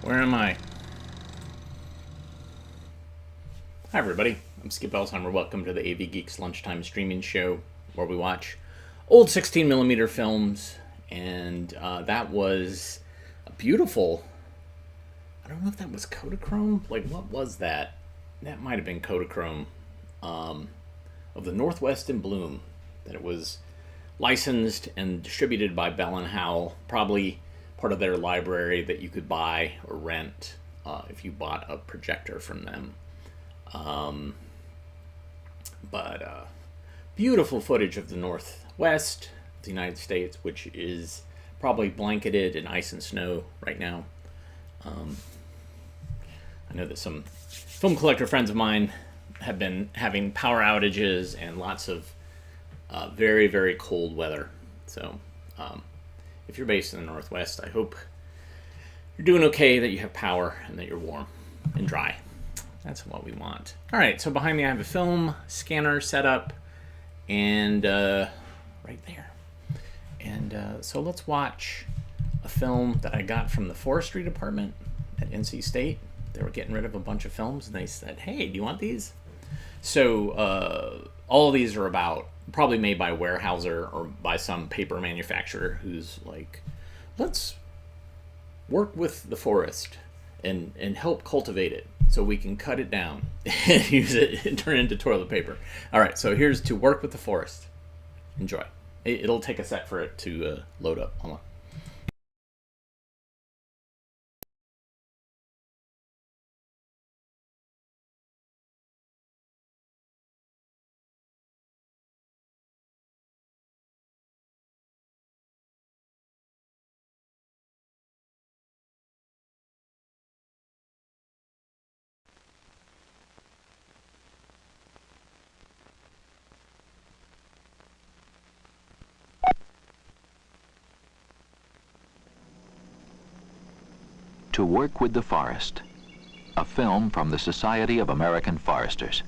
Where am I? Hi, everybody. I'm Skip Elsheimer. Welcome to the AV Geeks Lunchtime Streaming Show, where we watch old 16mm films. And that was a beautiful. I don't know if that was Kodachrome. Like, what was that? That might have been Kodachrome. Of the Northwest in Bloom. That it was licensed and distributed by Bell and Howell. Probably part of their library that you could buy or rent if you bought a projector from them. But beautiful footage of the Northwest of the United States, which is probably blanketed in ice and snow right now. I know that some film collector friends of mine have been having power outages and lots of very, very cold weather. So if you're based in the Northwest, I hope you're doing okay, that you have power, and that you're warm and dry. That's what we want. All right, so behind me I have a film scanner set up, and right there. And so let's watch a film that I got from the forestry department at NC State. They were getting rid of a bunch of films, and they said, hey, do you want these? So all of these are about, probably made by Weyerhaeuser or by some paper manufacturer who's like, let's work with the forest and help cultivate it so we can cut it down and use it and turn it into toilet paper. All right, so here's To Work with the Forest. Enjoy. It'll take a sec for it to load up. Hold on. To Work with the Forest, a film from the Society of American Foresters.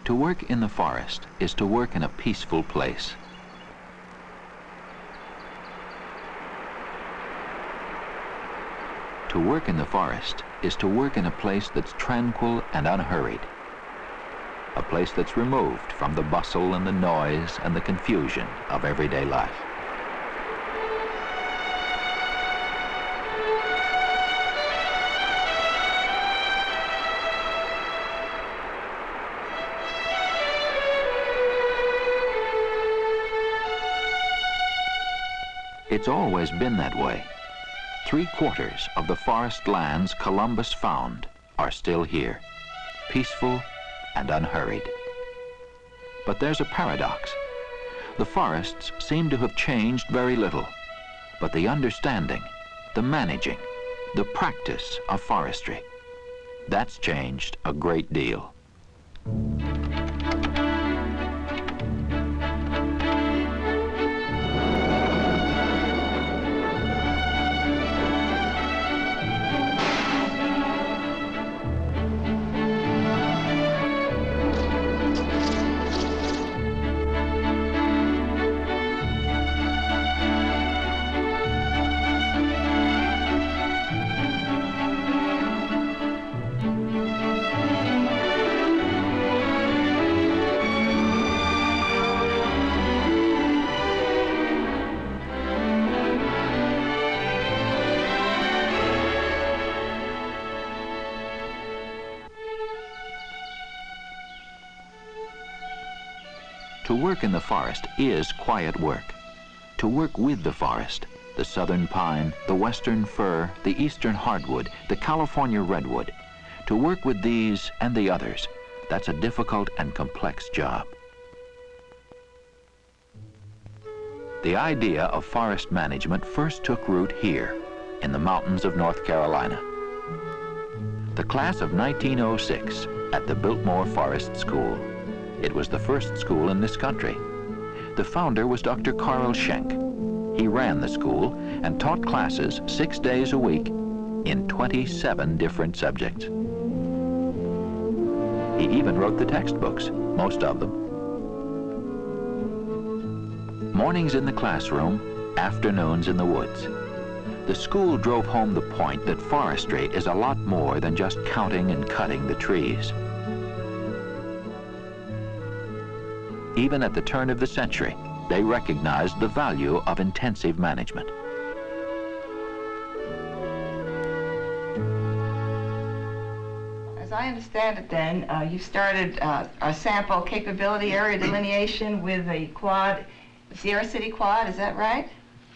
To work in the forest is to work in a peaceful place. To work in the forest is to work in a place that's tranquil and unhurried. A place that's removed from the bustle and the noise and the confusion of everyday life. It's always been that way. 3/4 of the forest lands Columbus found are still here, peaceful and unhurried. But there's a paradox. The forests seem to have changed very little, but the understanding, the managing, the practice of forestry, that's changed a great deal. To work in the forest is quiet work. To work with the forest, the southern pine, the western fir, the eastern hardwood, the California redwood, to work with these and the others, that's a difficult and complex job. The idea of forest management first took root here, in the mountains of North Carolina. The class of 1906 at the Biltmore Forest School. It was the first school in this country. The founder was Dr. Carl Schenk. He ran the school and taught classes 6 days a week in 27 different subjects. He even wrote the textbooks, most of them. Mornings in the classroom, afternoons in the woods. The school drove home the point that forestry is a lot more than just counting and cutting the trees. Even at the turn of the century, they recognized the value of intensive management. As I understand it then, you started a sample capability area delineation with a quad, Sierra City quad, is that right?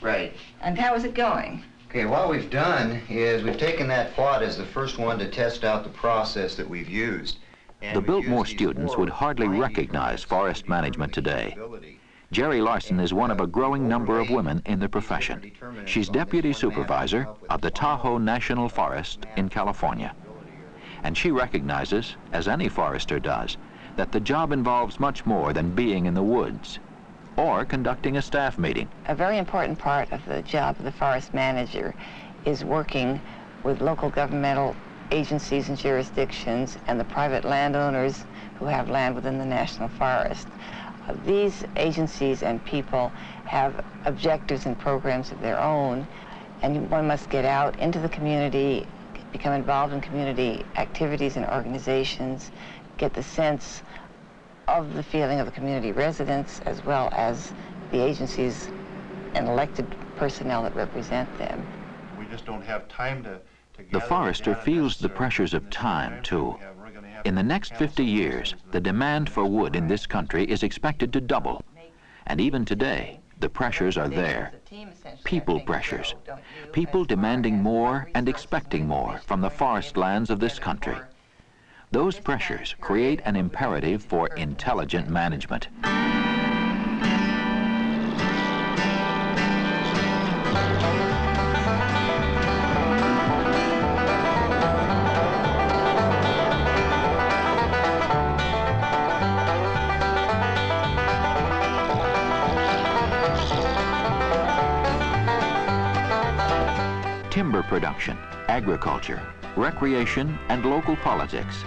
Right. And how is it going? Okay, what we've done is we've taken that quad as the first one to test out the process that we've used. And The we've Biltmore used these students four would hardly finding recognize permits forest to management determine today. capability. Jerry Larson is one of a growing number of women in the profession. She's deputy supervisor of the Tahoe National Forest in California. And she recognizes, as any forester does, that the job involves much more than being in the woods or conducting a staff meeting. A very important part of the job of the forest manager is working with local governmental agencies and jurisdictions and the private landowners who have land within the national forest. These agencies and people have objectives and programs of their own, and one must get out into the community, become involved in community activities and organizations, get the sense of the feeling of the community residents as well as the agencies and elected personnel that represent them. We just don't have time to The forester feels the pressures of time, too. In the next 50 years, the demand for wood in this country is expected to double. And even today, the pressures are there. People pressures. People demanding more and expecting more from the forest lands of this country. Those pressures create an imperative for intelligent management. Timber production, agriculture, recreation, and local politics.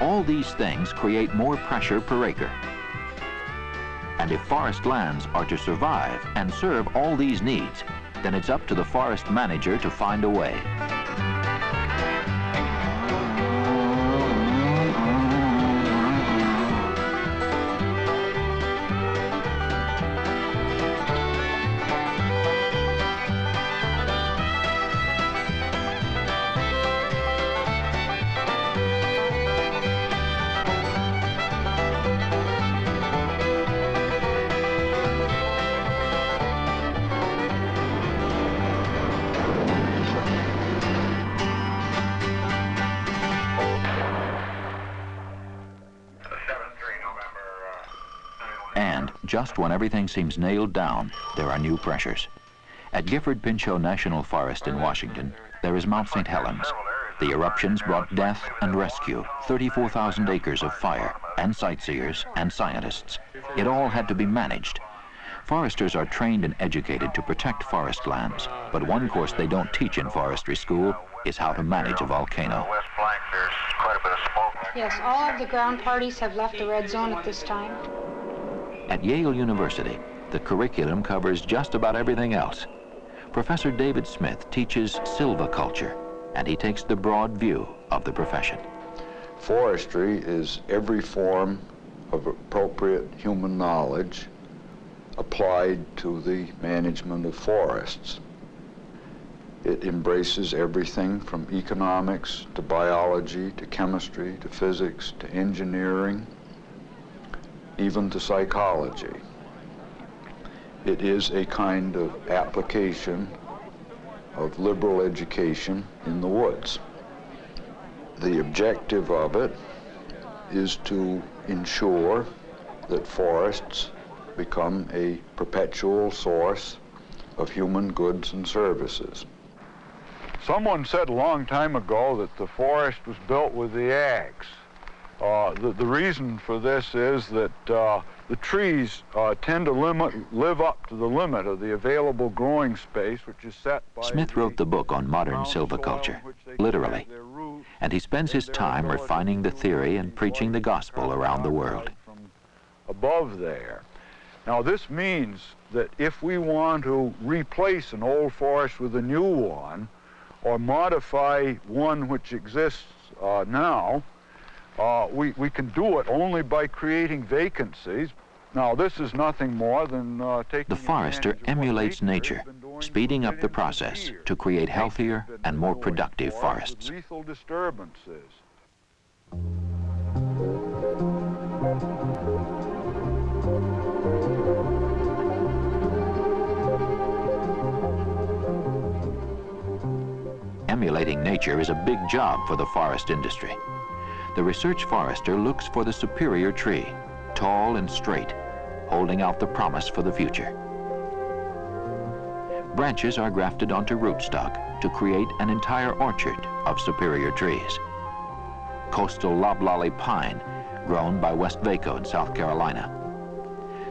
All these things create more pressure per acre. And if forest lands are to survive and serve all these needs, then it's up to the forest manager to find a way. And just when everything seems nailed down, there are new pressures. At Gifford Pinchot National Forest in Washington, there is Mount St. Helens. The eruptions brought death and rescue, 34,000 acres of fire, and sightseers and scientists. It all had to be managed. Foresters are trained and educated to protect forest lands, but one course they don't teach in forestry school is how to manage a volcano. West flank, there's quite a bit of smoke. Yes, all of the ground parties have left the red zone at this time. At Yale University, the curriculum covers just about everything else. Professor David Smith teaches silviculture, and he takes the broad view of the profession. Forestry is every form of appropriate human knowledge applied to the management of forests. It embraces everything from economics to biology to chemistry to physics to engineering, even to psychology. It is a kind of application of liberal education in the woods. The objective of it is to ensure that forests become a perpetual source of human goods and services. Someone said a long time ago that the forest was built with the axe. The reason for this is that the trees tend to live up to the limit of the available growing space, which is set by... Smith wrote the book on modern silviculture, literally, and he spends his time refining the theory and preaching the gospel around the world. From above there. Now this means that if we want to replace an old forest with a new one, or modify one which exists now, we can do it only by creating vacancies. Now this is nothing more than taking The forester emulates nature, speeding up the process to create healthier and more productive forests. Lethal disturbances. Emulating nature is a big job for the forest industry. The research forester looks for the superior tree, tall and straight, holding out the promise for the future. Branches are grafted onto rootstock to create an entire orchard of superior trees. Coastal loblolly pine, grown by West Vaco in South Carolina.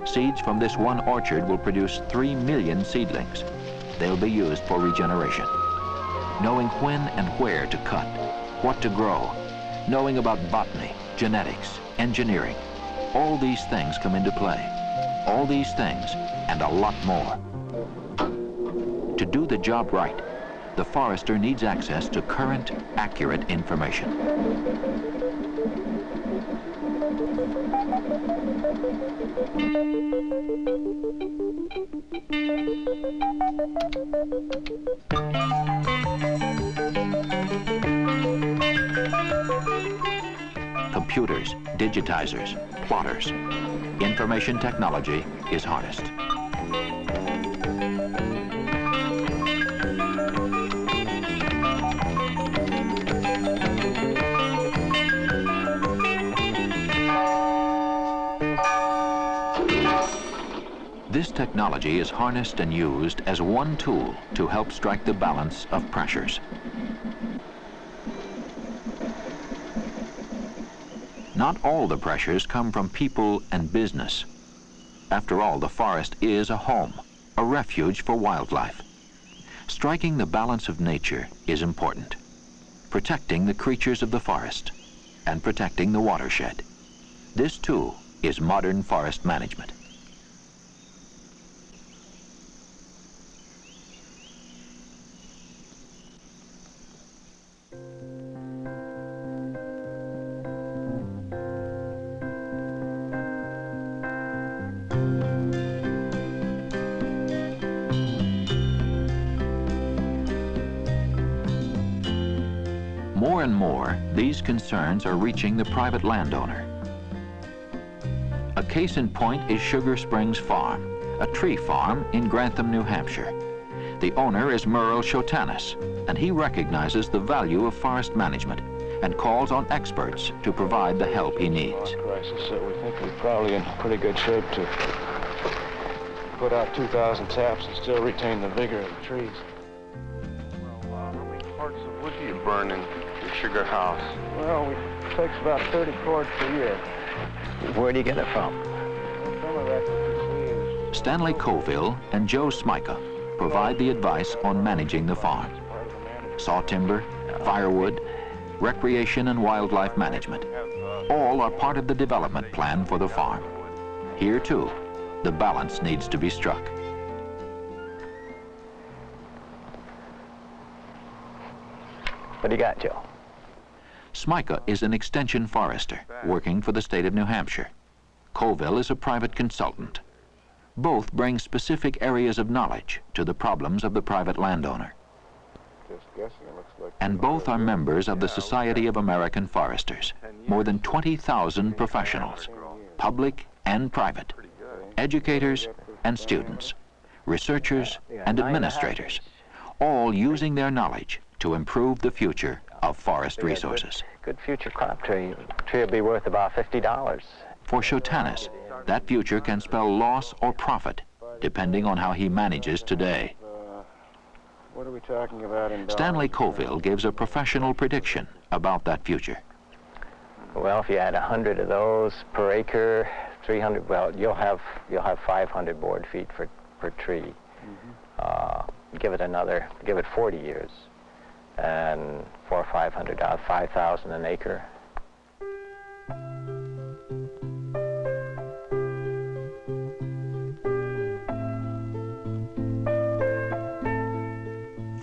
Seeds from this one orchard will produce 3 million seedlings. They'll be used for regeneration. Knowing when and where to cut, what to grow, knowing about botany, genetics, engineering, all these things come into play. All these things and a lot more. To do the job right, the forester needs access to current, accurate information. Computers, digitizers, plotters. Information technology is harnessed. This technology is harnessed and used as one tool to help strike the balance of pressures. Not all the pressures come from people and business. After all, the forest is a home, a refuge for wildlife. Striking the balance of nature is important. Protecting the creatures of the forest and protecting the watershed. This, too, is modern forest management. More and more, these concerns are reaching the private landowner. A case in point is Sugar Springs Farm, a tree farm in Grantham, New Hampshire. The owner is Merle Shotanis, and he recognizes the value of forest management and calls on experts to provide the help he needs. Crisis that we think we're probably in pretty good shape to put out 2,000 taps and still retain the vigor of the trees. Well, how many cords of wood do you burn in your sugar house? Well, it takes about 30 cords per year. Where do you get it from? Some of that you see is... Stanley Colville and Joe Smika provide the advice on managing the farm. Saw timber, firewood, recreation and wildlife management. All are part of the development plan for the farm. Here, too, the balance needs to be struck. What do you got, Joe? Smika is an extension forester working for the state of New Hampshire. Colville is a private consultant. Both bring specific areas of knowledge to the problems of the private landowner. And both are members of the Society of American Foresters, more than 20,000 professionals, public and private, educators and students, researchers and administrators, all using their knowledge to improve the future of forest resources. Good future crop tree. Tree will be worth about $50. For Shotanis, that future can spell loss or profit, depending on how he manages today. What are we talking about in dollars? Stanley Colville gives a professional prediction about that future. Well, if you add 100 of those per acre, 300, well, you'll have 500 board feet per tree. Give it 40 years, and 400 or 500, 5,000 an acre.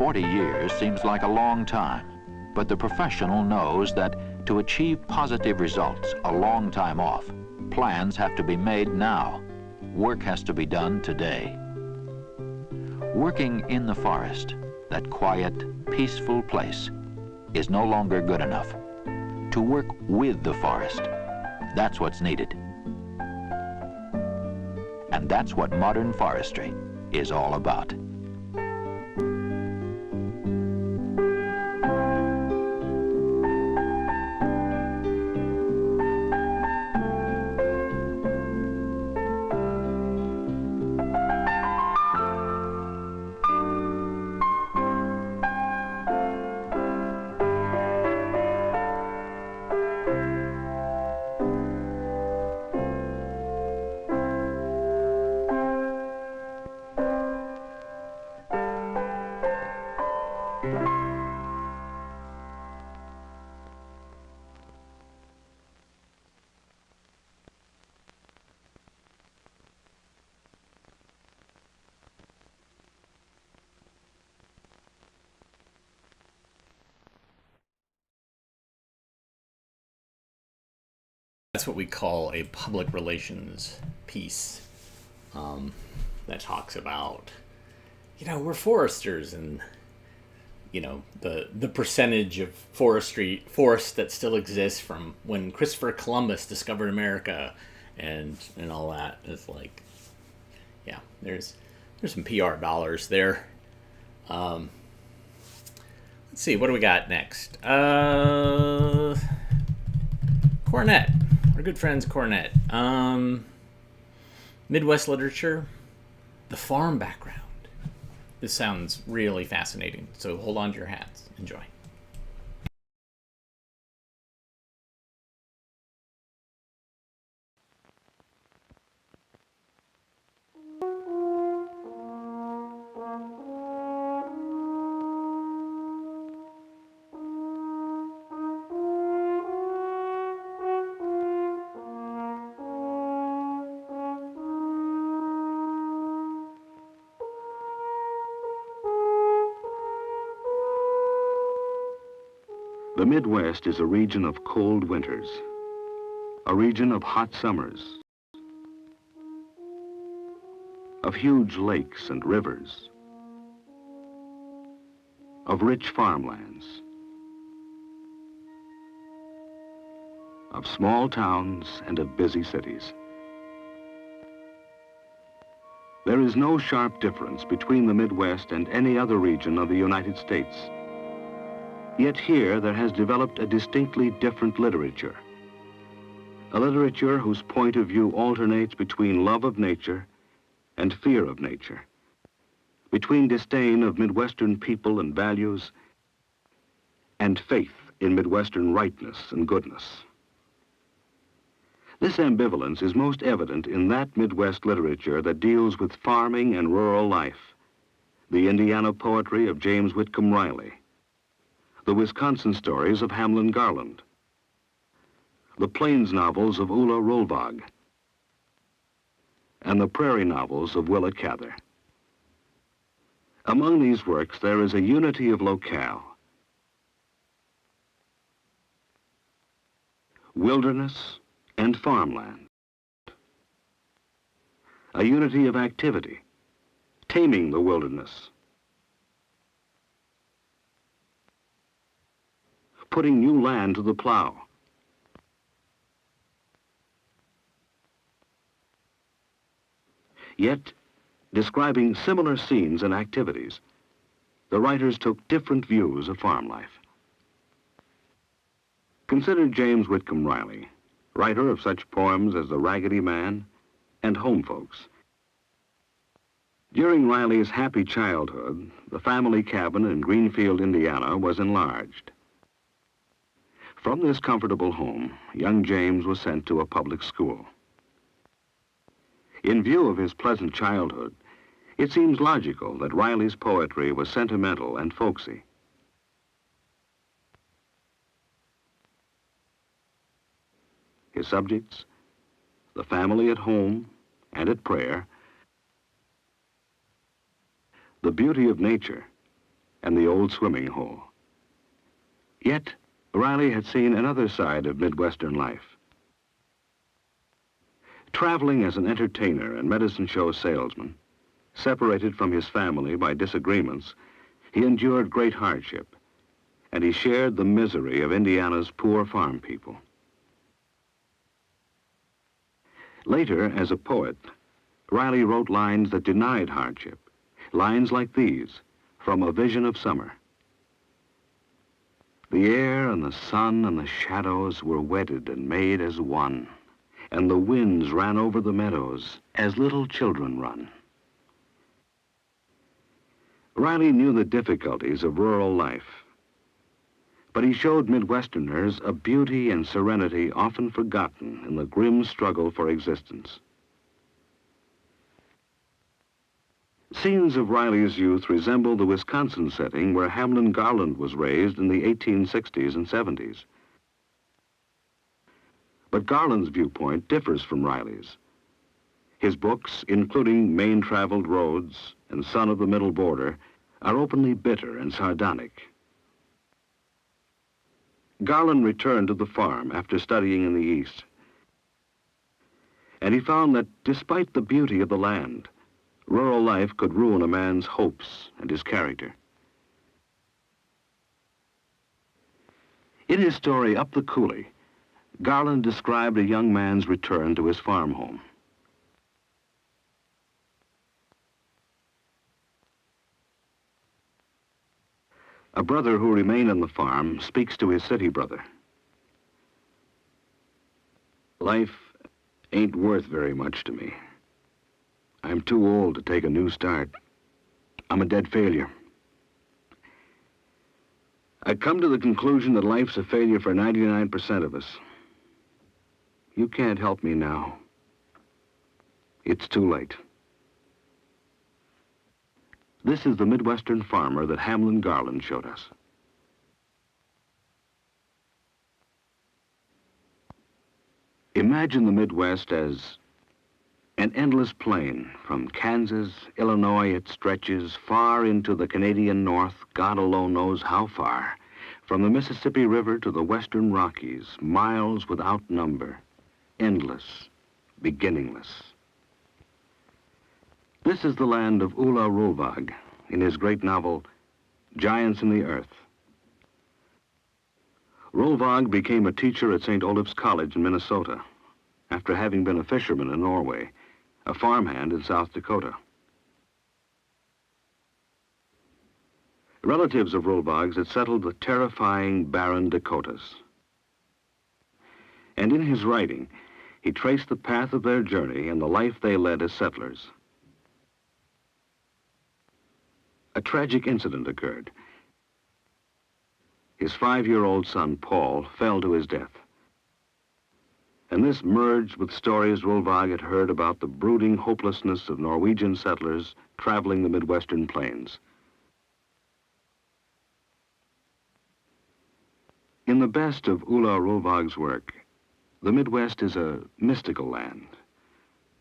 40 years seems like a long time, but the professional knows that to achieve positive results a long time off, plans have to be made now. Work has to be done today. Working in the forest, that quiet, peaceful place, is no longer good enough. To work with the forest, that's what's needed. And that's what modern forestry is all about. That's what we call a public relations piece that talks about, we're foresters, and the percentage of forest that still exists from when Christopher Columbus discovered America, and all that is like, there's some PR dollars there. Let's see, what do we got next? Cornet. Our good friends Cornet. Midwest literature, the farm background. This sounds really fascinating, so hold on to your hats. Enjoy. The Midwest is a region of cold winters, a region of hot summers, of huge lakes and rivers, of rich farmlands, of small towns and of busy cities. There is no sharp difference between the Midwest and any other region of the United States. Yet here there has developed a distinctly different literature. A literature whose point of view alternates between love of nature and fear of nature, between disdain of Midwestern people and values and faith in Midwestern rightness and goodness. This ambivalence is most evident in that Midwest literature that deals with farming and rural life, the Indiana poetry of James Whitcomb Riley, the Wisconsin stories of Hamlin Garland, the Plains novels of Ulla Rolvag, and the prairie novels of Willa Cather. Among these works, there is a unity of locale, wilderness and farmland, a unity of activity, taming the wilderness, putting new land to the plow, yet describing similar scenes and activities, the writers took different views of farm life. Consider James Whitcomb Riley, writer of such poems as The Raggedy Man and Home Folks. During Riley's happy childhood, the family cabin in Greenfield, Indiana was enlarged. From this comfortable home, young James was sent to a public school. In view of his pleasant childhood, it seems logical that Riley's poetry was sentimental and folksy. His subjects, the family at home and at prayer, the beauty of nature, and the old swimming hole. Yet, Riley had seen another side of Midwestern life. Traveling as an entertainer and medicine show salesman, separated from his family by disagreements, he endured great hardship, and he shared the misery of Indiana's poor farm people. Later, as a poet, Riley wrote lines that denied hardship, lines like these, from A Vision of Summer. The air and the sun and the shadows were wedded and made as one, and the winds ran over the meadows as little children run. Riley knew the difficulties of rural life, but he showed Midwesterners a beauty and serenity often forgotten in the grim struggle for existence. Scenes of Riley's youth resemble the Wisconsin setting where Hamlin Garland was raised in the 1860s and 70s. But Garland's viewpoint differs from Riley's. His books, including Main Traveled Roads and Son of the Middle Border, are openly bitter and sardonic. Garland returned to the farm after studying in the East, and he found that despite the beauty of the land, rural life could ruin a man's hopes and his character. In his story, Up the Coulee, Garland described a young man's return to his farm home. A brother who remained on the farm speaks to his city brother. Life ain't worth very much to me. I'm too old to take a new start. I'm a dead failure. I come to the conclusion that life's a failure for 99% of us. You can't help me now. It's too late. This is the Midwestern farmer that Hamlin Garland showed us. Imagine the Midwest as an endless plain. From Kansas, Illinois, it stretches far into the Canadian North, God alone knows how far. From the Mississippi River to the Western Rockies, miles without number, endless, beginningless. This is the land of Ulla Rolvag in his great novel, Giants in the Earth. Rolvag became a teacher at St. Olaf's College in Minnesota after having been a fisherman in Norway, a farmhand in South Dakota. Relatives of Rolvag's had settled the terrifying, barren Dakotas. And in his writing, he traced the path of their journey and the life they led as settlers. A tragic incident occurred. His 5-year-old son, Paul, fell to his death. And this merged with stories Rolvag had heard about the brooding hopelessness of Norwegian settlers traveling the Midwestern plains. In the best of Ulla Rolvag's work, the Midwest is a mystical land,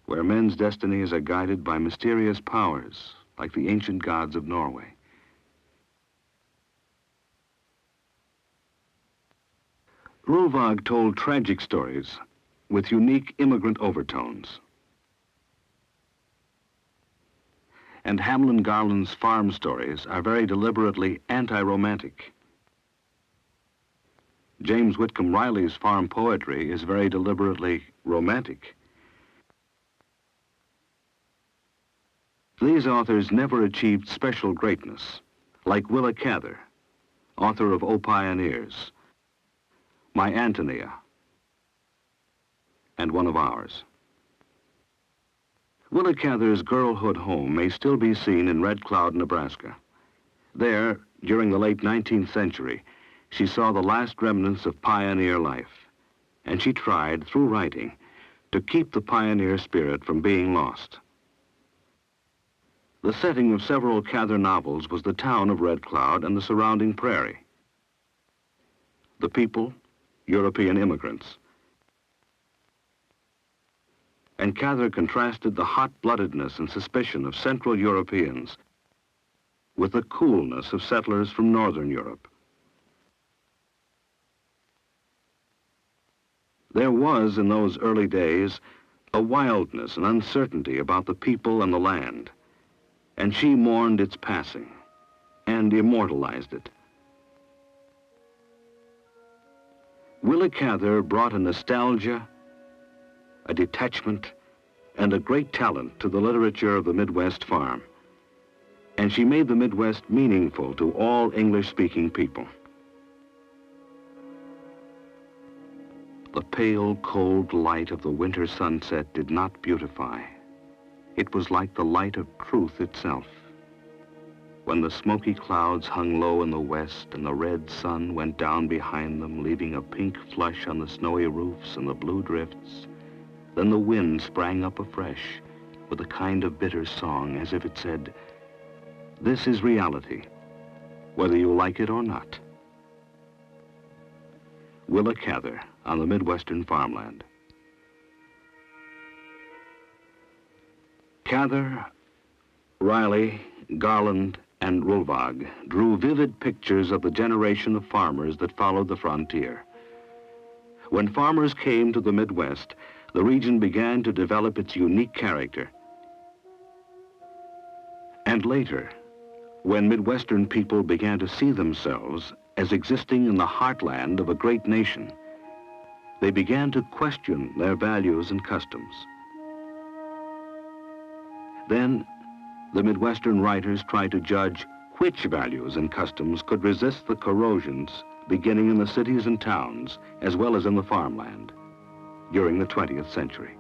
where men's destinies are guided by mysterious powers, like the ancient gods of Norway. Rolvag told tragic stories with unique immigrant overtones. And Hamlin Garland's farm stories are very deliberately anti-romantic. James Whitcomb Riley's farm poetry is very deliberately romantic. These authors never achieved special greatness, like Willa Cather, author of O Pioneers, My Antonia, and One of Ours. Willa Cather's girlhood home may still be seen in Red Cloud, Nebraska. There, during the late 19th century, she saw the last remnants of pioneer life, and she tried, through writing, to keep the pioneer spirit from being lost. The setting of several Cather novels was the town of Red Cloud and the surrounding prairie. The people, European immigrants. And Cather contrasted the hot-bloodedness and suspicion of Central Europeans with the coolness of settlers from Northern Europe. There was, in those early days, a wildness and uncertainty about the people and the land, and she mourned its passing and immortalized it. Willa Cather brought a nostalgia, a detachment, and a great talent to the literature of the Midwest farm, and she made the Midwest meaningful to all English-speaking people. The pale, cold light of the winter sunset did not beautify. It was like the light of truth itself. When the smoky clouds hung low in the west and the red sun went down behind them, leaving a pink flush on the snowy roofs and the blue drifts, then the wind sprang up afresh with a kind of bitter song, as if it said, "This is reality, whether you like it or not." Willa Cather on the Midwestern farmland. Cather, Riley, Garland, and Rulvag drew vivid pictures of the generation of farmers that followed the frontier. When farmers came to the Midwest, the region began to develop its unique character. And later, when Midwestern people began to see themselves as existing in the heartland of a great nation, they began to question their values and customs. Then, the Midwestern writers tried to judge which values and customs could resist the corrosions beginning in the cities and towns, as well as in the farmland, during the 20th century.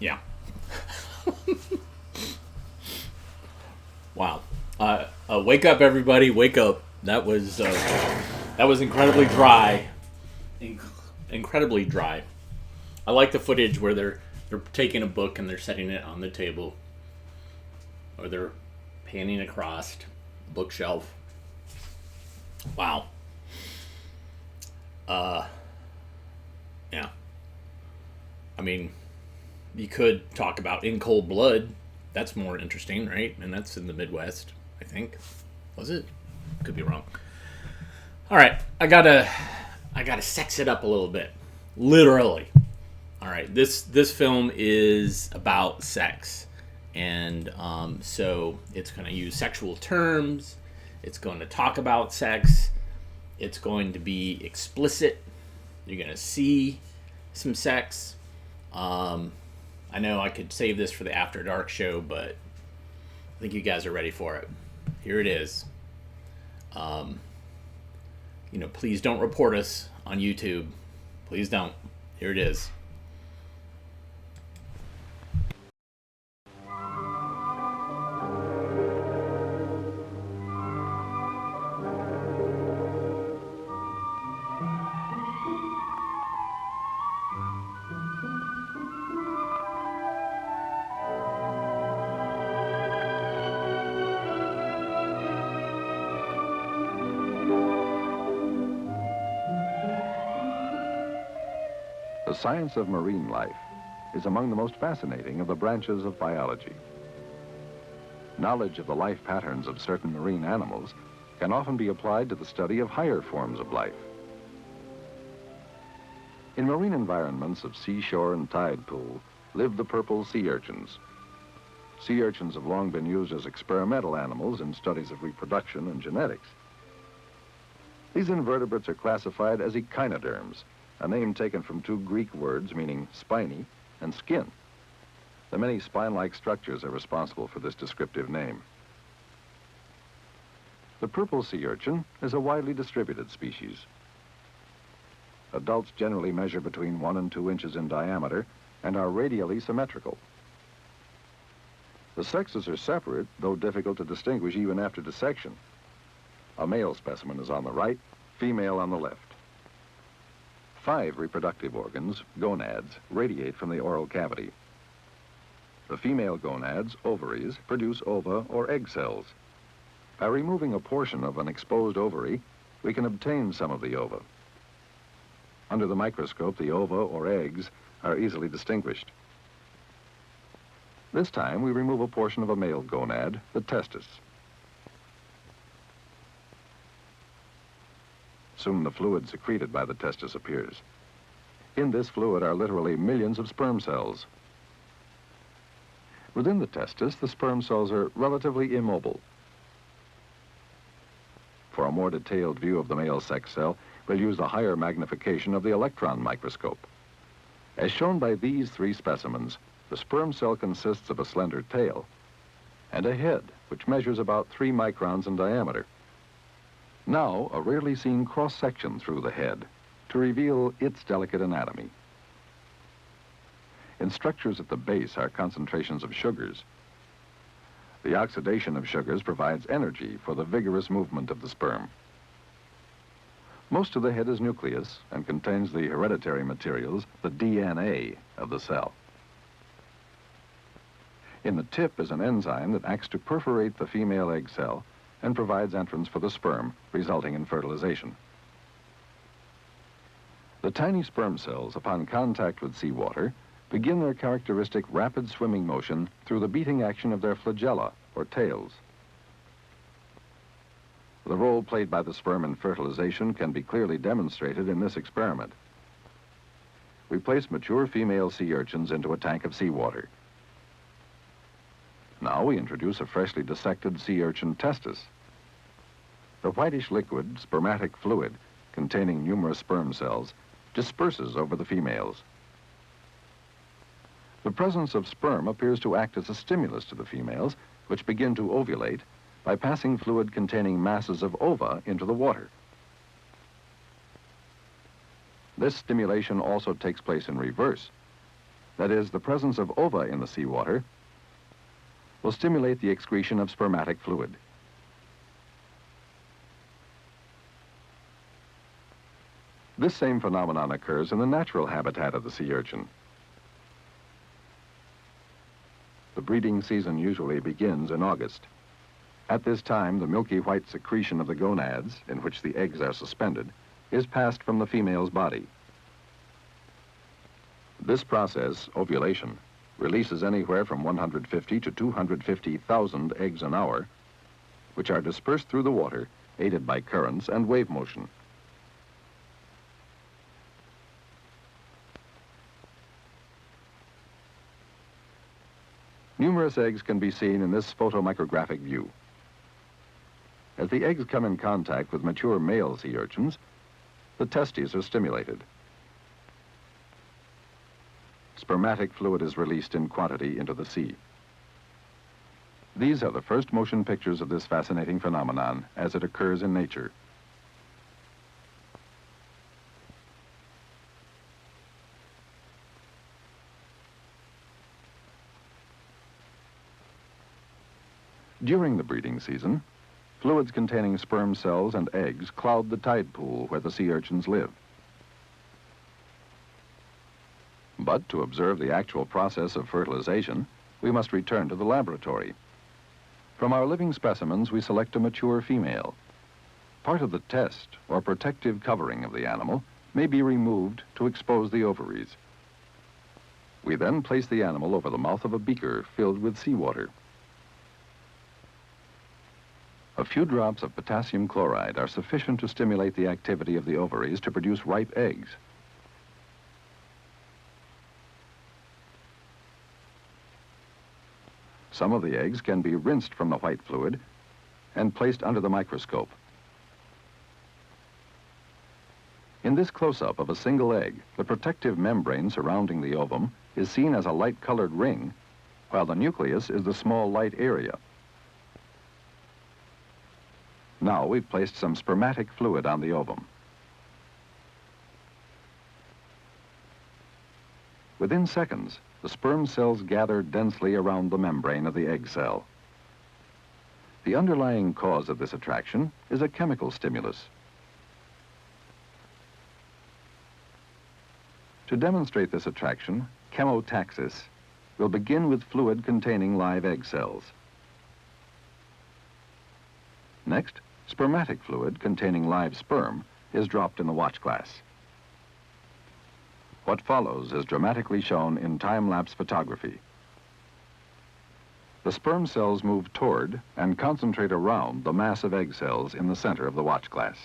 Yeah. Wow. Wake up, everybody! Wake up! That was incredibly dry. Incredibly dry. I like the footage where they're taking a book and they're setting it on the table, or they're panning across the bookshelf. Wow. Yeah. I mean, you could talk about In Cold Blood. That's more interesting, right? And that's in the Midwest, I think. Was it? Could be wrong. All right, I gotta sex it up a little bit, literally. All right, this film is about sex, and so it's going to use sexual terms. It's going to talk about sex. It's going to be explicit. You're going to see some sex. I know I could save this for the After Dark show, but I think you guys are ready for it. Here it is. Please don't report us on YouTube. Please don't. Here it is. The science of marine life is among the most fascinating of the branches of biology. Knowledge of the life patterns of certain marine animals can often be applied to the study of higher forms of life. In marine environments of seashore and tide pool live the purple sea urchins. Sea urchins have long been used as experimental animals in studies of reproduction and genetics. These invertebrates are classified as echinoderms, a name taken from two Greek words meaning spiny and skin. The many spine-like structures are responsible for this descriptive name. The purple sea urchin is a widely distributed species. Adults generally measure between 1 and 2 inches in diameter and are radially symmetrical. The sexes are separate, though difficult to distinguish even after dissection. A male specimen is on the right, female on the left. 5 reproductive organs, gonads, radiate from the oral cavity. The female gonads, ovaries, produce ova or egg cells. By removing a portion of an exposed ovary, we can obtain some of the ova. Under the microscope, the ova or eggs are easily distinguished. This time, we remove a portion of a male gonad, the testis. Soon the fluid secreted by the testis appears. In this fluid are literally millions of sperm cells. Within the testis, the sperm cells are relatively immobile. For a more detailed view of the male sex cell, we'll use the higher magnification of the electron microscope. As shown by these three specimens, the sperm cell consists of a slender tail and a head, which measures about 3 microns in diameter. Now, a rarely seen cross-section through the head to reveal its delicate anatomy. In structures at the base are concentrations of sugars. The oxidation of sugars provides energy for the vigorous movement of the sperm. Most of the head is nucleus and contains the hereditary materials, the DNA of the cell. In the tip is an enzyme that acts to perforate the female egg cell and provides entrance for the sperm, resulting in fertilization. The tiny sperm cells, upon contact with seawater, begin their characteristic rapid swimming motion through the beating action of their flagella, or tails. The role played by the sperm in fertilization can be clearly demonstrated in this experiment. We place mature female sea urchins into a tank of seawater. Now we introduce a freshly dissected sea urchin testis. The whitish liquid, spermatic fluid, containing numerous sperm cells, disperses over the females. The presence of sperm appears to act as a stimulus to the females, which begin to ovulate by passing fluid containing masses of ova into the water. This stimulation also takes place in reverse. That is, the presence of ova in the seawater will stimulate the excretion of spermatic fluid. This same phenomenon occurs in the natural habitat of the sea urchin. The breeding season usually begins in August. At this time, the milky white secretion of the gonads, in which the eggs are suspended, is passed from the female's body. This process, ovulation, releases anywhere from 150 to 250,000 eggs an hour, which are dispersed through the water, aided by currents and wave motion. Numerous eggs can be seen in this photomicrographic view. As the eggs come in contact with mature male sea urchins, the testes are stimulated. Spermatic fluid is released in quantity into the sea. These are the first motion pictures of this fascinating phenomenon as it occurs in nature. During the breeding season, fluids containing sperm cells and eggs cloud the tide pool where the sea urchins live. But to observe the actual process of fertilization, we must return to the laboratory. From our living specimens, we select a mature female. Part of the test, or protective covering of the animal, may be removed to expose the ovaries. We then place the animal over the mouth of a beaker filled with seawater. A few drops of potassium chloride are sufficient to stimulate the activity of the ovaries to produce ripe eggs. Some of the eggs can be rinsed from the white fluid and placed under the microscope. In this close-up of a single egg, the protective membrane surrounding the ovum is seen as a light-colored ring, while the nucleus is the small light area. Now we've placed some spermatic fluid on the ovum. Within seconds, the sperm cells gather densely around the membrane of the egg cell. The underlying cause of this attraction is a chemical stimulus. To demonstrate this attraction, chemotaxis, will begin with fluid containing live egg cells. Next, spermatic fluid containing live sperm is dropped in the watch glass. What follows is dramatically shown in time-lapse photography. The sperm cells move toward and concentrate around the mass of egg cells in the center of the watch glass.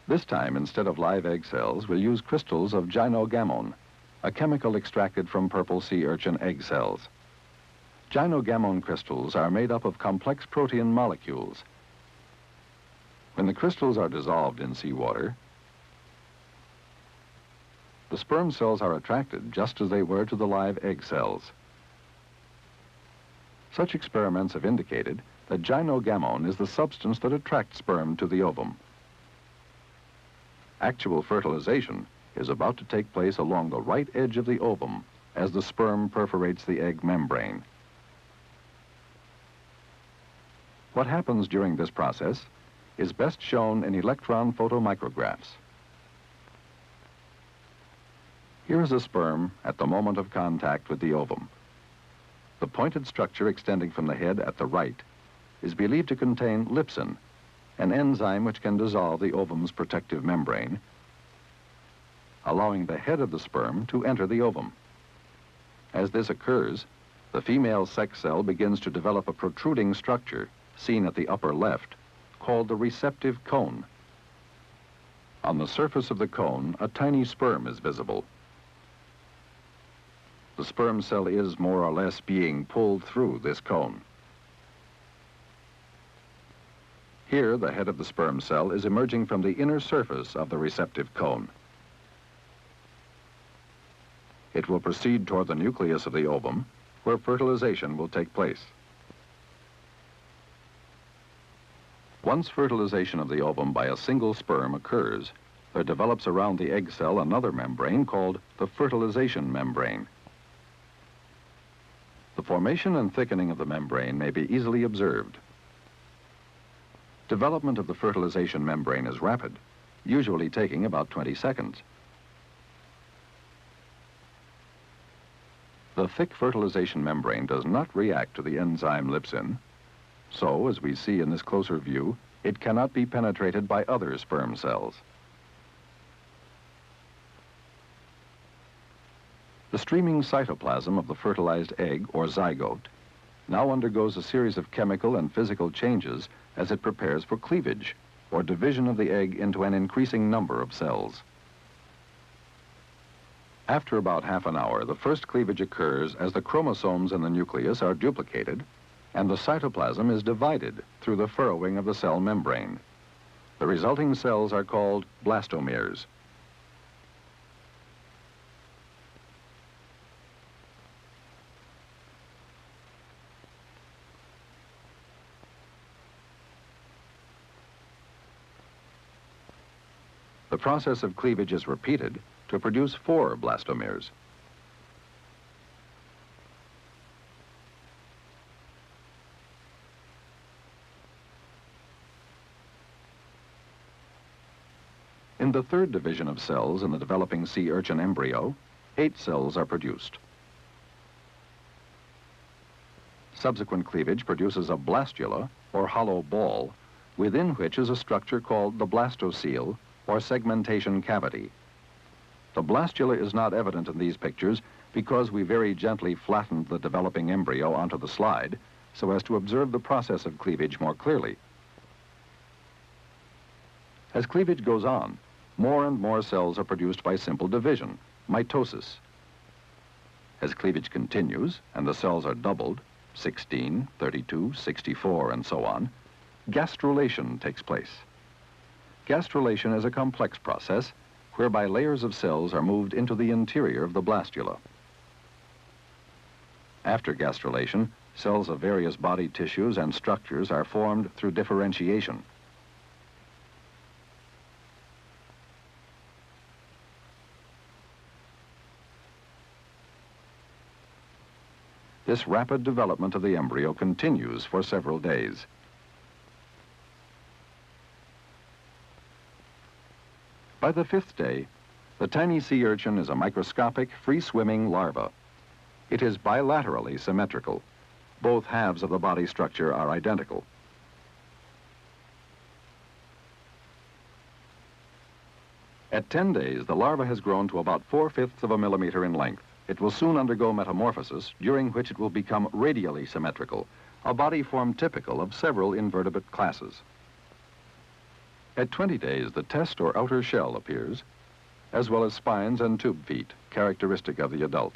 This time, instead of live egg cells, we'll use crystals of gynogamone, a chemical extracted from purple sea urchin egg cells. Gynogamone crystals are made up of complex protein molecules. When the crystals are dissolved in seawater, the sperm cells are attracted just as they were to the live egg cells. Such experiments have indicated that gynogamone is the substance that attracts sperm to the ovum. Actual fertilization is about to take place along the right edge of the ovum as the sperm perforates the egg membrane. What happens during this process is best shown in electron photomicrographs. Here is a sperm at the moment of contact with the ovum. The pointed structure extending from the head at the right is believed to contain lipsin, an enzyme which can dissolve the ovum's protective membrane, allowing the head of the sperm to enter the ovum. As this occurs, the female sex cell begins to develop a protruding structure, seen at the upper left, called the receptive cone. On the surface of the cone, a tiny sperm is visible. The sperm cell is more or less being pulled through this cone. Here, the head of the sperm cell is emerging from the inner surface of the receptive cone. It will proceed toward the nucleus of the ovum, where fertilization will take place. Once fertilization of the ovum by a single sperm occurs, there develops around the egg cell another membrane called the fertilization membrane. The formation and thickening of the membrane may be easily observed. Development of the fertilization membrane is rapid, usually taking about 20 seconds. The thick fertilization membrane does not react to the enzyme lipsin, so, as we see in this closer view, it cannot be penetrated by other sperm cells. The streaming cytoplasm of the fertilized egg, or zygote, now undergoes a series of chemical and physical changes as it prepares for cleavage, or division of the egg into an increasing number of cells. After about half an hour, the first cleavage occurs as the chromosomes in the nucleus are duplicated and the cytoplasm is divided through the furrowing of the cell membrane. The resulting cells are called blastomeres. The process of cleavage is repeated to produce 4 blastomeres. In the third division of cells in the developing sea urchin embryo, 8 cells are produced. Subsequent cleavage produces a blastula, or hollow ball, within which is a structure called the blastocele, or segmentation cavity. The blastula is not evident in these pictures because we very gently flattened the developing embryo onto the slide so as to observe the process of cleavage more clearly. As cleavage goes on, more and more cells are produced by simple division, mitosis. As cleavage continues and the cells are doubled, 16, 32, 64, and so on, gastrulation takes place. Gastrulation is a complex process whereby layers of cells are moved into the interior of the blastula. After gastrulation, cells of various body tissues and structures are formed through differentiation. This rapid development of the embryo continues for several days. By the 5th day, The tiny sea urchin is a microscopic, free-swimming larva. It is bilaterally symmetrical. Both halves of the body structure are identical. At 10 days, the larva has grown to about 4/5 of a millimeter in length. It will soon undergo metamorphosis, during which it will become radially symmetrical, a body form typical of several invertebrate classes. At 20 days, the test or outer shell appears, as well as spines and tube feet, characteristic of the adult.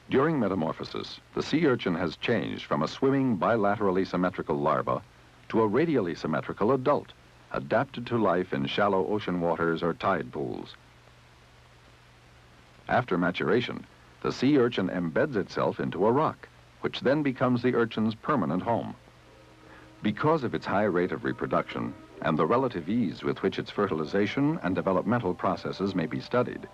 During metamorphosis, the sea urchin has changed from a swimming bilaterally symmetrical larva to a radially symmetrical adult, adapted to life in shallow ocean waters or tide pools. After maturation, the sea urchin embeds itself into a rock, which then becomes the urchin's permanent home. Because of its high rate of reproduction and the relative ease with which its fertilization and developmental processes may be studied,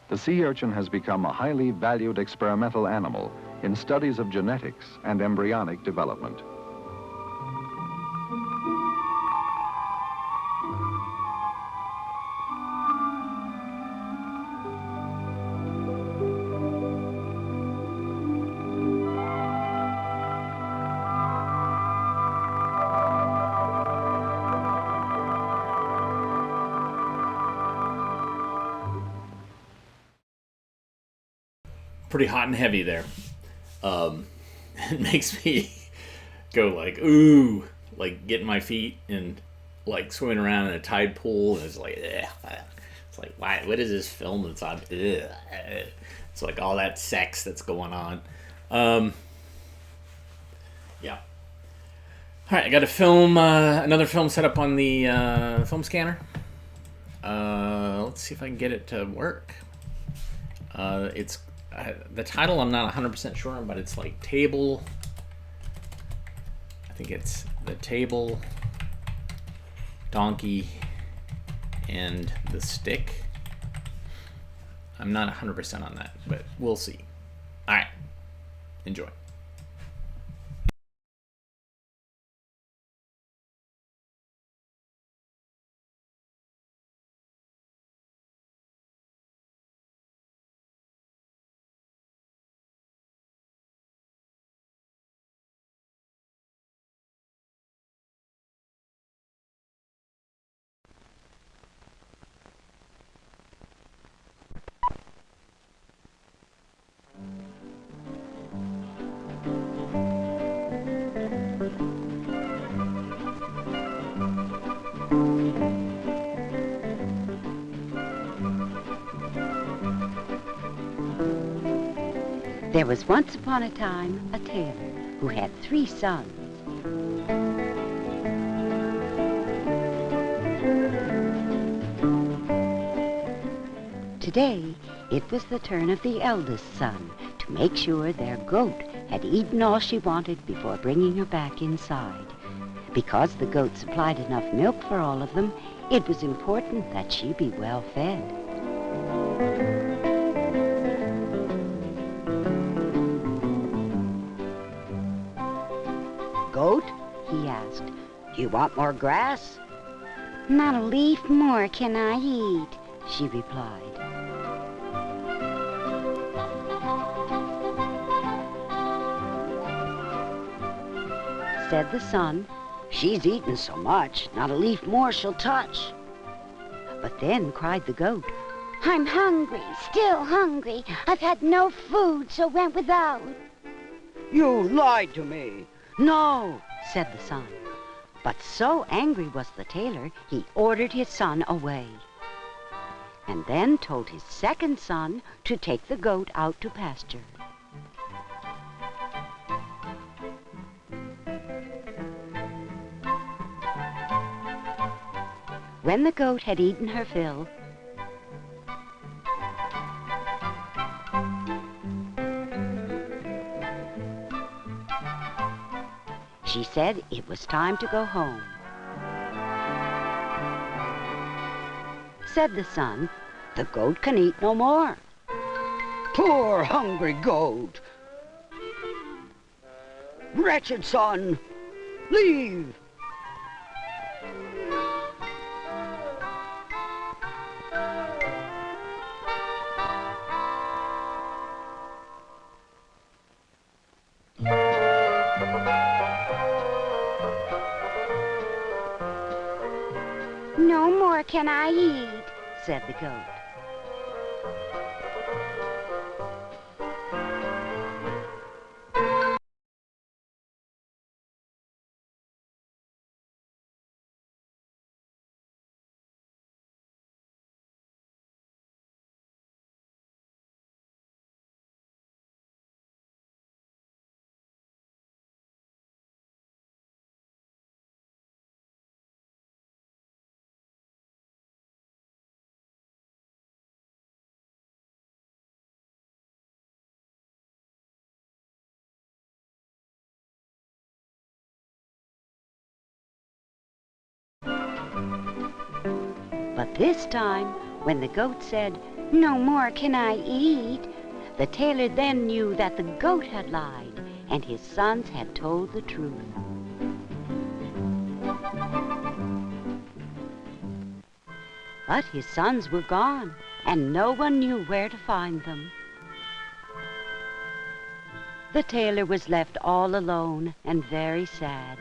the sea urchin has become a highly valued experimental animal in studies of genetics and embryonic development. Pretty hot and heavy there. It makes me go like, ooh, like getting my feet and like swimming around in a tide pool, and it's like, ugh. It's like, why? What is this film that's on? Ugh. It's like all that sex that's going on. Yeah. All right, I got a film, another film set up on the film scanner. Let's see if I can get it to work. It's the title I'm not 100% sure on, but it's like Table. I think it's The Table, Donkey, and the Stick. I'm not 100% on that, but we'll see. All right, enjoy. There was once upon a time a tailor who had 3 sons. Today, it was the turn of the eldest son to make sure their goat had eaten all she wanted before bringing her back inside. Because the goat supplied enough milk for all of them, it was important that she be well fed. Goat, he asked, do you want more grass? Not a leaf more can I eat, she replied. Said the son, she's eaten so much, not a leaf more she'll touch. But then cried the goat, I'm hungry, still hungry. I've had no food, so went without. You lied to me. No, said the son. But so angry was the tailor, he ordered his son away. And then told his second son to take the goat out to pasture. When the goat had eaten her fill, she said it was time to go home. Said the son, the goat can eat no more. Poor hungry goat. Wretched son, leave! No more can I eat, said the goat. But this time, when the goat said, no more can I eat, the tailor then knew that the goat had lied and his sons had told the truth. But his sons were gone, and no one knew where to find them. The tailor was left all alone and very sad.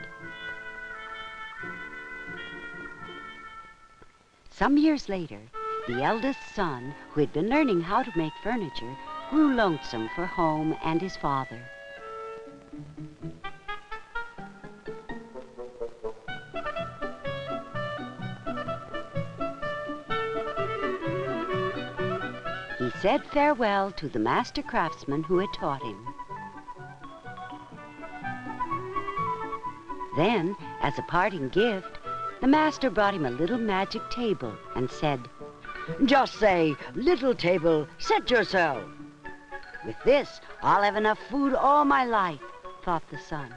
Some years later, the eldest son, who had been learning how to make furniture, grew lonesome for home and his father. He said farewell to the master craftsman who had taught him. Then, as a parting gift, the master brought him a little magic table and said, just say, little table, set yourself. with this, I'll have enough food all my life, thought the son.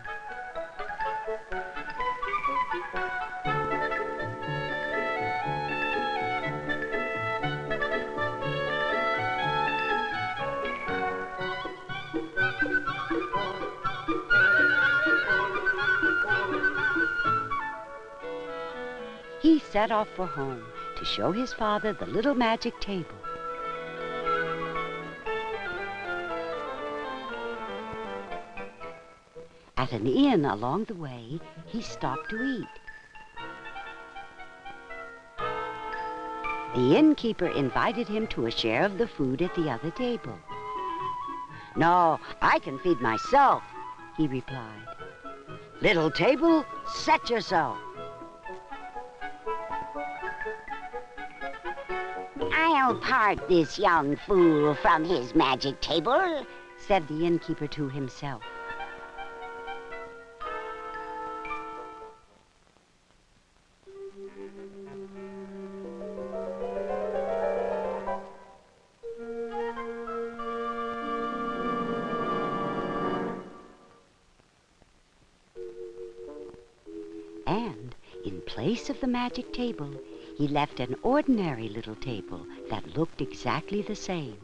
He set off for home to show his father the little magic table. At an inn along the way, he stopped to eat. The innkeeper invited him to a share of the food at the other table. "No, I can feed myself," he replied. "Little table, set yourself." I'll part this young fool from his magic table, said the innkeeper to himself. And in place of the magic table, he left an ordinary little table that looked exactly the same.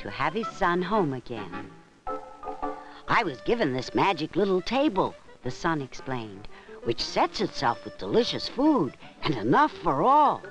To have his son home again. "I was given this magic little table," the son explained, "which sets itself with delicious food and enough for all."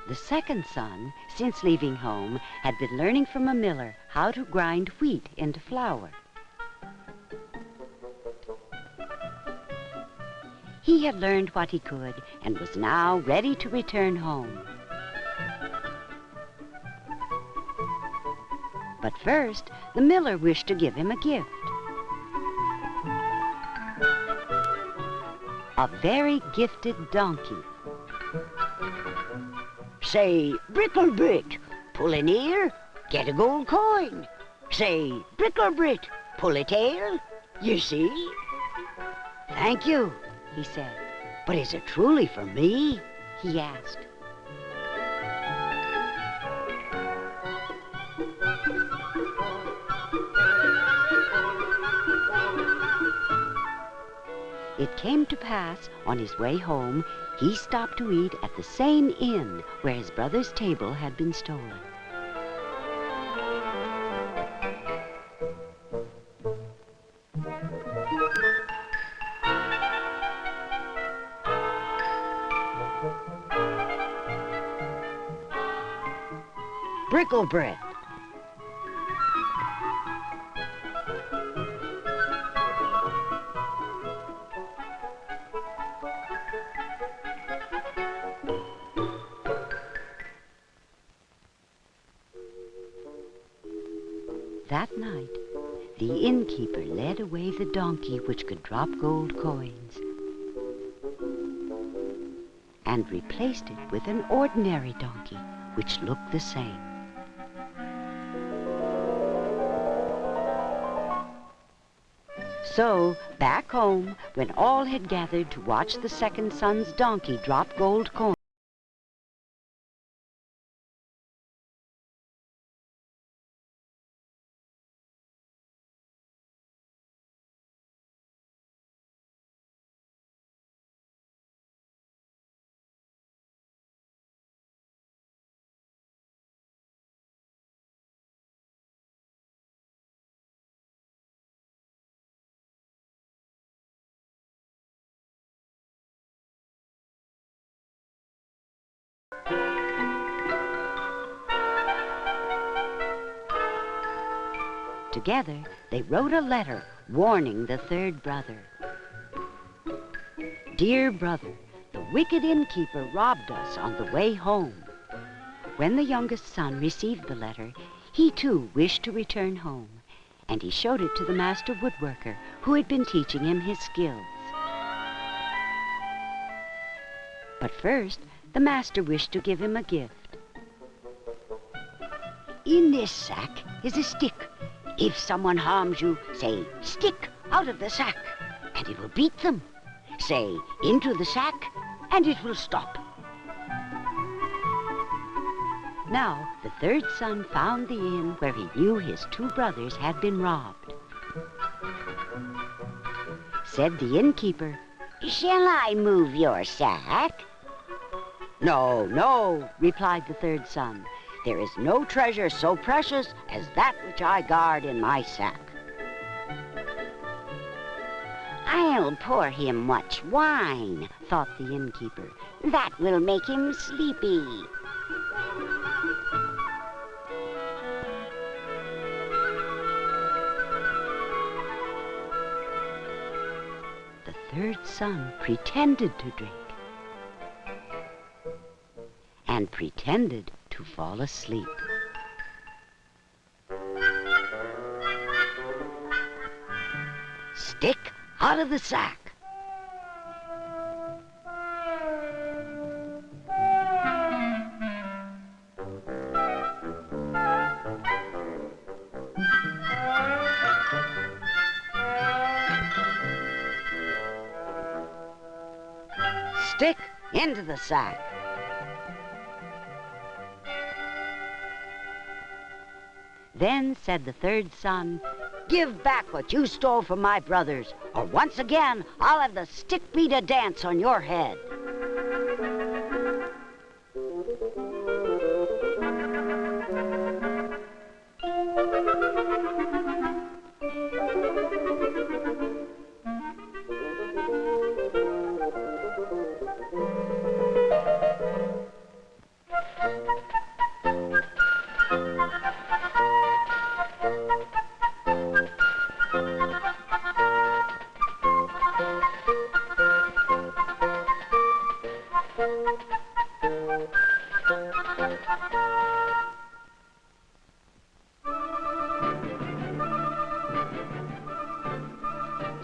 The second son, since leaving home, had been learning from a miller how to grind wheat into flour. He had learned what he could and was now ready to return home. But first, the miller wished to give him a gift. A very gifted donkey. Say, Bricklebrit, pull an ear, get a gold coin. Say, Bricklebrit, pull a tail, you see? Thank you, he said. But is it truly for me? He asked. It came to pass, on his way home, he stopped to eat at the same inn where his brother's table had been stolen. Bricklebrit. That night, the innkeeper led away the donkey which could drop gold coins and replaced it with an ordinary donkey which looked the same. So, back home, when all had gathered to watch the second son's donkey drop gold coins, together, they wrote a letter warning the third brother. Dear brother, the wicked innkeeper robbed us on the way home. When the youngest son received the letter, he too wished to return home, and he showed it to the master woodworker who had been teaching him his skills. But first, the master wished to give him a gift. In this sack is a stick. If someone harms you, say, stick out of the sack, and it will beat them. Say, into the sack, and it will stop. Now, the third son found the inn where he knew his two brothers had been robbed. Said the innkeeper, Shall I move your sack? No, no, replied the third son. There is no treasure so precious as that which I guard in my sack. I'll pour him much wine, thought the innkeeper. That will make him sleepy. The third son pretended to drink and pretended to fall asleep. Stick out of the sack. Stick into the sack. Then said the third son, Give back what you stole from my brothers, or once again I'll have the stick beat a dance on your head.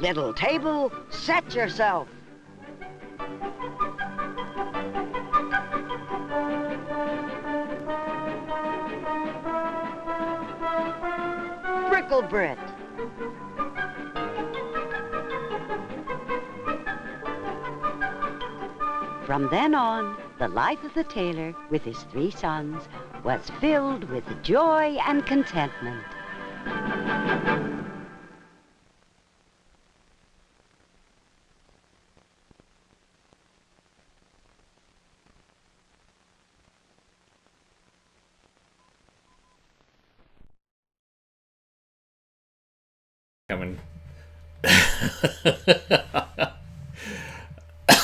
Little table, set yourself. Bricklebrit. From then on, the life of the tailor with his 3 sons was filled with joy and contentment. Coming.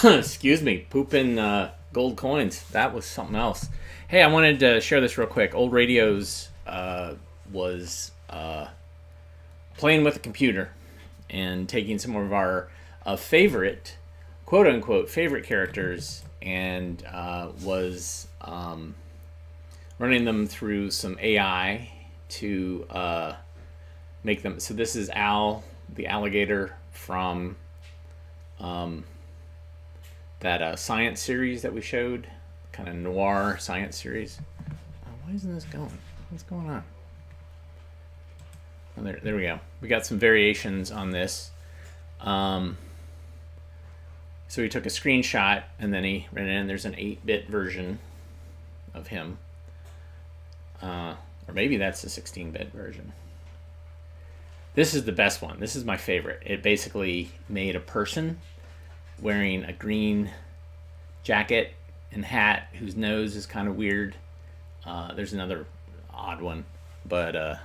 Excuse me, pooping gold coins. That was something else. Hey, I wanted to share this real quick. Old Radios was playing with the computer and taking some of our favorite, quote unquote, favorite characters and was running them through some AI to make them. So this is Al, the alligator from that science series that we showed, kind of noir science series. Why isn't this going? What's going on? Oh, there we go. We got some variations on this. So he took a screenshot and then he ran it in. There's an 8-bit version of him. Or maybe that's the 16-bit version. This is the best one. This is my favorite. It basically made a person wearing a green jacket and hat whose nose is kind of weird. There's another odd one, but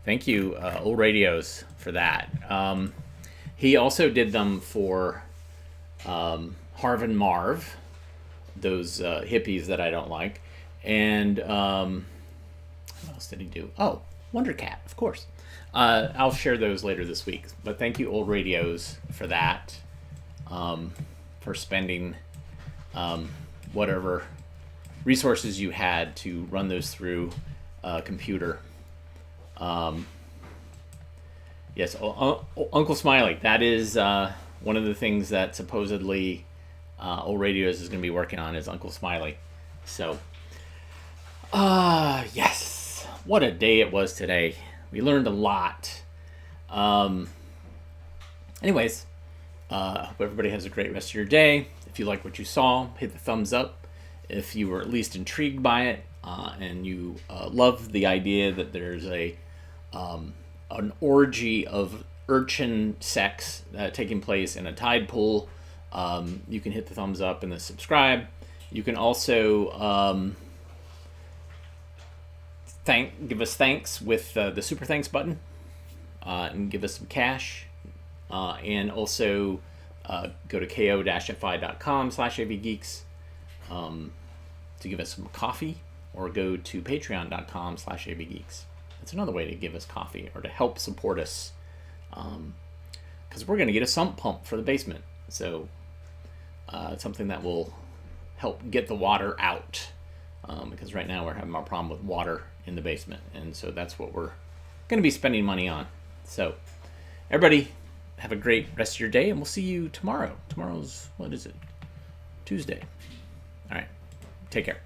thank you, Old Radios, for that. He also did them for Harv and Marv, those hippies that I don't like. And what else did he do? Oh, Wonder Cat, of course. I'll share those later this week. But thank you, Old Radios, for that. For spending whatever resources you had to run those through a computer. Yes, Uncle Smiley. That is one of the things that supposedly Old Radios is going to be working on is Uncle Smiley. So, yes. What a day it was today. We learned a lot. Anyways, hope everybody has a great rest of your day. If you like what you saw, hit the thumbs up. If you were at least intrigued by it and you love the idea that there's an orgy of urchin sex taking place in a tide pool, you can hit the thumbs up and the subscribe. You can also give us thanks with the super thanks button and give us some cash. And also go to ko-fi.com/avgeeks to give us some coffee, or go to patreon.com/avgeeks. That's another way to give us coffee or to help support us, because we're going to get a sump pump for the basement. So it's something that will help get the water out, because right now we're having a problem with water in the basement, and so that's what we're going to be spending money on. So everybody, have a great rest of your day, and we'll see you tomorrow. Tomorrow's, what is it? Tuesday. All right. Take care.